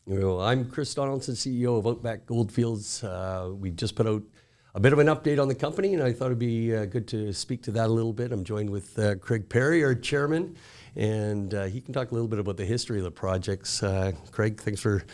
Well, I'm Chris Donaldson, CEO of Outback Goldfields. We just put out a bit of an update on the company, and I thought it'd be good to speak to that a little bit. I'm joined with Craig Parry, our chairman, and he can talk a little bit about the history of the projects. Craig, thanks for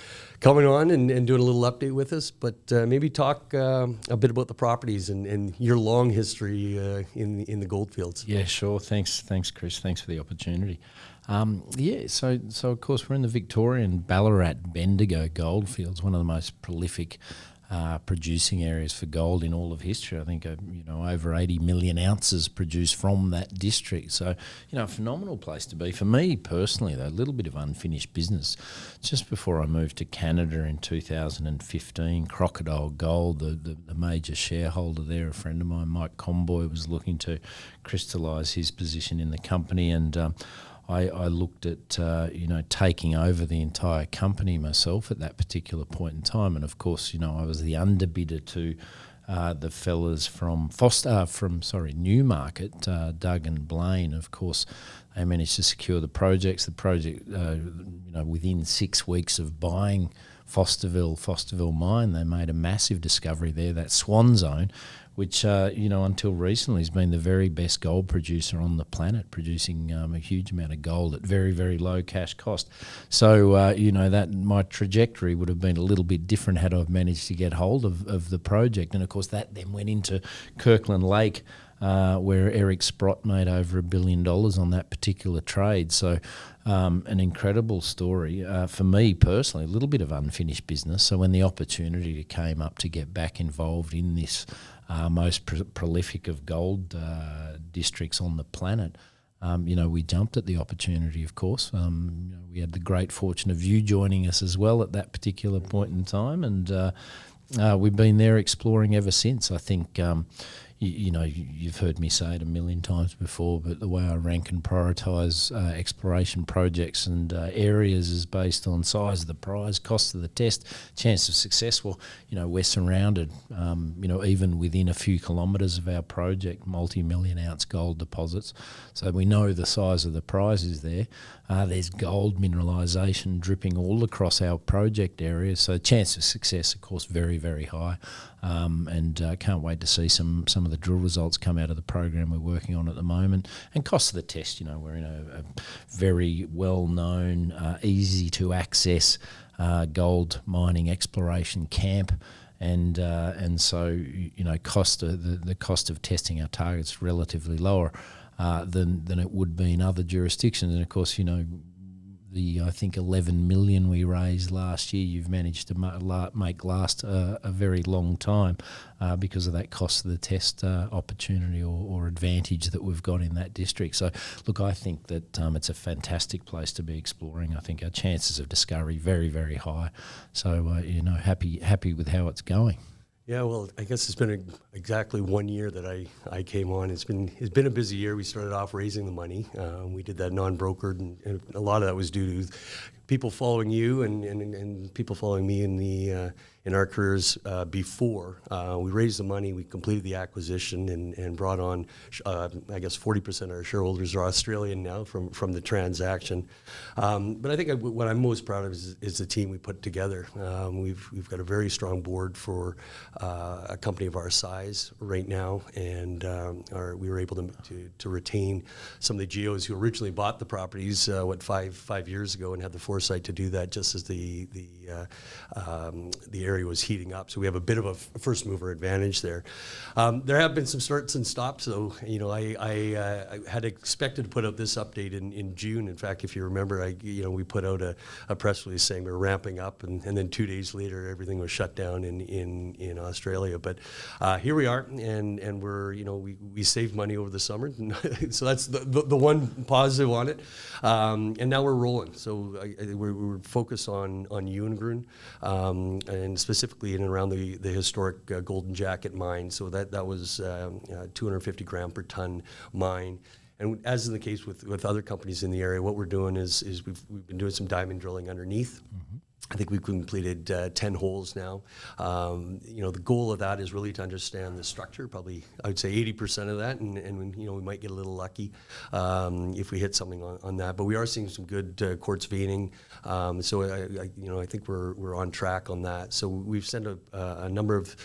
coming on and doing a little update with us, but maybe talk a bit about the properties and your long history in the Goldfields. Yeah, sure. Thanks, Chris. Thanks for the opportunity. So of course we're in the Victorian Ballarat Bendigo Goldfields, one of the most prolific producing areas for gold in all of history. I think over 80 million ounces produced from that district. So a phenomenal place to be. For me personally, though, a little bit of unfinished business. Just before I moved to Canada in 2015, Crocodile Gold, the major shareholder there, a friend of mine, Mike Comboy, was looking to crystallise his position in the company, and I looked at taking over the entire company myself at that particular point in time, and of course I was the underbidder to the fellas from Newmarket, Doug and Blaine. Of course, they managed to secure the project. Within 6 weeks of buying Fosterville Mine, they made a massive discovery there, that Swan Zone, which until recently has been the very best gold producer on the planet, producing a huge amount of gold at very, very low cash cost. So that my trajectory would have been a little bit different had I managed to get hold of the project. And of course that then went into Kirkland Lake, where Eric Sprott made over $1 billion on that particular trade. So an incredible story. For me personally, a little bit of unfinished business. So when the opportunity came up to get back involved in this most prolific of gold districts on the planet, we jumped at the opportunity, of course. We had the great fortune of you joining us as well at that particular point in time, and we've been there exploring ever since. I think you've heard me say it a million times before, but the way I rank and prioritise exploration projects and areas is based on size of the prize, cost of the test, chance of success. Well, we're surrounded, even within a few kilometres of our project, multi-million ounce gold deposits. So we know the size of the prize is there. There's gold mineralisation dripping all across our project area. So chance of success, of course, very, very high. And can't wait to see some of the drill results come out of the program we're working on at the moment. And cost of the test, we're in a very well-known, easy to access gold mining exploration camp. And so the cost of testing our targets relatively lower than it would be in other jurisdictions. And of course, I think 11 million we raised last year, you've managed to make last a very long time because of that cost of the test opportunity or advantage that we've got in that district. So look, I think that it's a fantastic place to be exploring. I think our chances of discovery very, very high. So happy with how it's going. Yeah, well, I guess it's been exactly 1 year that I came on. It's been a busy year. We started off raising the money. We did that non-brokered, and a lot of that was due to people following you and people following me in our careers before. We raised the money, we completed the acquisition, and brought on, I guess 40% of our shareholders are Australian now from the transaction. But I think what I'm most proud of is the team we put together. We've got a very strong board for a company of our size right now, and we were able to retain some of the geos who originally bought the properties, five years ago, and had the foresight to do that just as the area was heating up. So we have a bit of a first mover advantage there. There have been some starts and stops, though. I had expected to put out this update in June. In fact, if you remember, we put out a press release saying we were ramping up, and then 2 days later everything was shut down in Australia. But here we are, and we saved money over the summer, so that's the one positive on it. And now we're rolling. So we're focused on Ewangrun, and specifically in and around the historic Golden Jacket mine. So that was 250 gram per ton mine. And as in the case with other companies in the area, what we're doing is we've been doing some diamond drilling underneath. I think we've completed 10 holes now. The goal of that is really to understand the structure, probably I would say 80% of that, and we might get a little lucky if we hit something on that. But we are seeing some good quartz veining, so I think we're on track on that. So we've sent a number of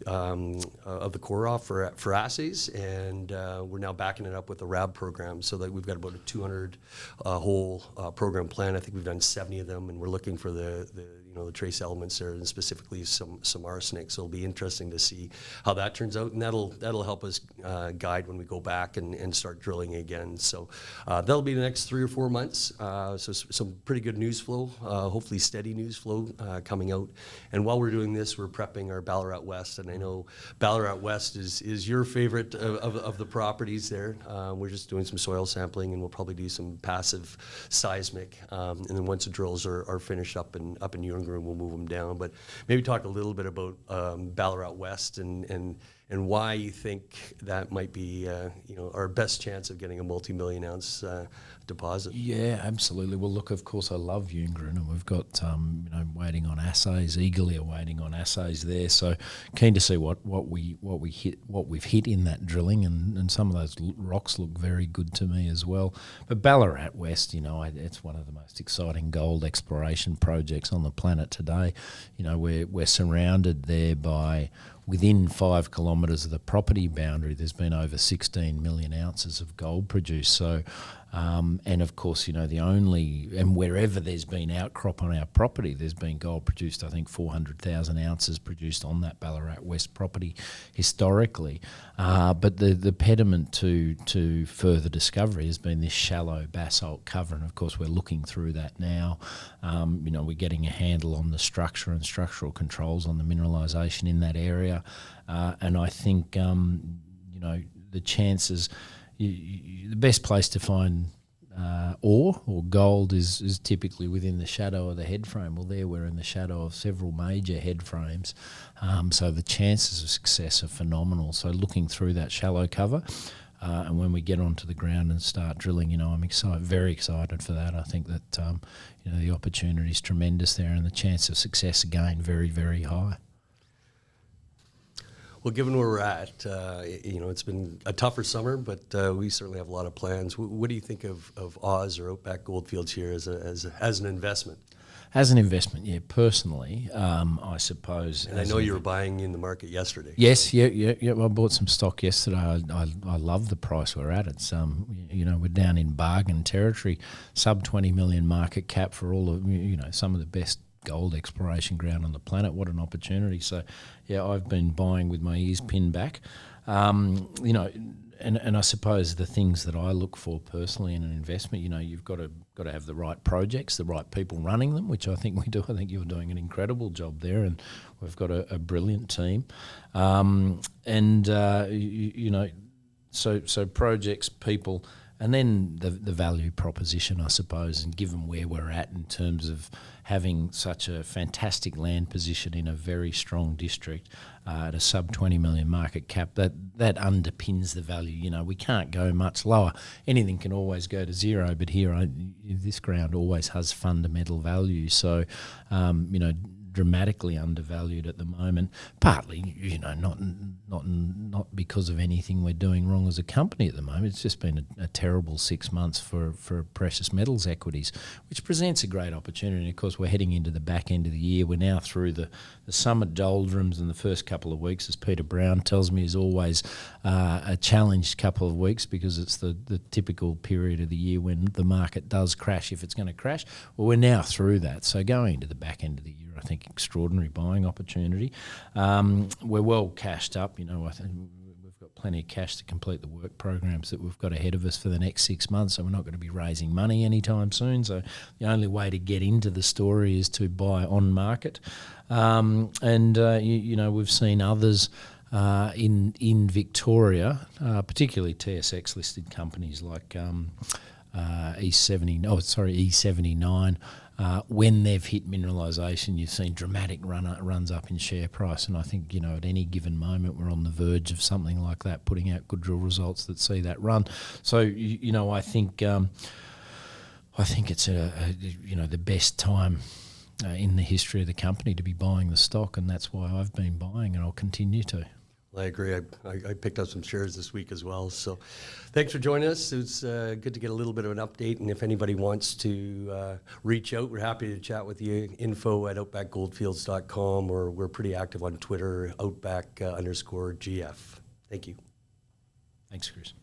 the core off for assays, and we're now backing it up with a RAB program, so that we've got about a 200 hole program plan. I think we've done 70 of them, and we're looking for the trace elements there, and specifically some arsenic. So it'll be interesting to see how that turns out, and that'll help us guide when we go back and start drilling again. So that'll be the next 3 or 4 months. So some pretty good news flow, hopefully steady news flow coming out. And while we're doing this, we're prepping our Ballarat West, and I know Ballarat West is your favorite of the properties there. We're just doing some soil sampling, and we'll probably do some passive seismic, and then once the drills are finished up in Newington, we'll move them down. But maybe talk a little bit about Ballarat West and why you think that might be our best chance of getting a multi-million ounce deposit. Yeah, absolutely. Well, look, of course, I love Yungrin, and we've got waiting on assays, eagerly awaiting on assays there. So keen to see what we've hit in that drilling, and some of those rocks look very good to me as well. But Ballarat West, it's one of the most exciting gold exploration projects on the planet today. We're surrounded there by, within 5 kilometres of the property boundary, there's been over 16 million ounces of gold produced. So, and of course, and wherever there's been outcrop on our property, there's been gold produced. I think 400,000 ounces produced on that Ballarat West property historically. But the pediment to further discovery has been this shallow basalt cover, and of course we're looking through that now. We're getting a handle on the structure and structural controls on the mineralisation in that area, and I think the chances. The best place to find ore or gold is typically within the shadow of the head frame. Well, there we're in the shadow of several major head frames, so the chances of success are phenomenal. So looking through that shallow cover, and when we get onto the ground and start drilling, I'm very excited for that. I think that the opportunity is tremendous there, and the chance of success again very, very high. Well, given where we're at, it's been a tougher summer, but we certainly have a lot of plans. What do you think of Oz or Outback Goldfields here as an investment? As an investment, yeah, personally, I suppose. And I know you were buying in the market yesterday. Yes, yeah. I bought some stock yesterday. I love the price we're at. It's we're down in bargain territory, sub 20 million market cap for all of some of the best gold exploration ground on the planet. What an opportunity. So yeah, I've been buying with my ears pinned back. And I suppose the things that I look for personally in an investment, you've got to have the right projects, the right people running them, which I think we do. I think you're doing an incredible job there, and we've got a brilliant team. So projects, people, and then the value proposition, I suppose, and given where we're at in terms of having such a fantastic land position in a very strong district at a sub 20 million market cap, that underpins the value. We can't go much lower. Anything can always go to zero, but here, this ground always has fundamental value. So, dramatically undervalued at the moment, partly, not because of anything we're doing wrong as a company at the moment. It's just been a terrible 6 months for precious metals equities, which presents a great opportunity. And of course, we're heading into the back end of the year. We're now through the summer doldrums, and the first couple of weeks, as Peter Brown tells me, is always a challenged couple of weeks, because it's the typical period of the year when the market does crash, if it's going to crash. Well, we're now through that. So going into the back end of the year, I think extraordinary buying opportunity. We're well cashed up. I think we've got plenty of cash to complete the work programs that we've got ahead of us for the next 6 months, so we're not going to be raising money anytime soon. So the only way to get into the story is to buy on market. We've seen others in Victoria, particularly TSX listed companies like E79. When they've hit mineralisation, you've seen dramatic runs up in share price, and I think at any given moment we're on the verge of something like that, putting out good drill results that see that run. So I think it's the best time in the history of the company to be buying the stock, and that's why I've been buying, and I'll continue to. I agree. I picked up some shares this week as well. So thanks for joining us. It was good to get a little bit of an update. And if anybody wants to reach out, we're happy to chat with you. info@outbackgoldfields.com, or we're pretty active on Twitter, outback_GF. Thank you. Thanks, Chris.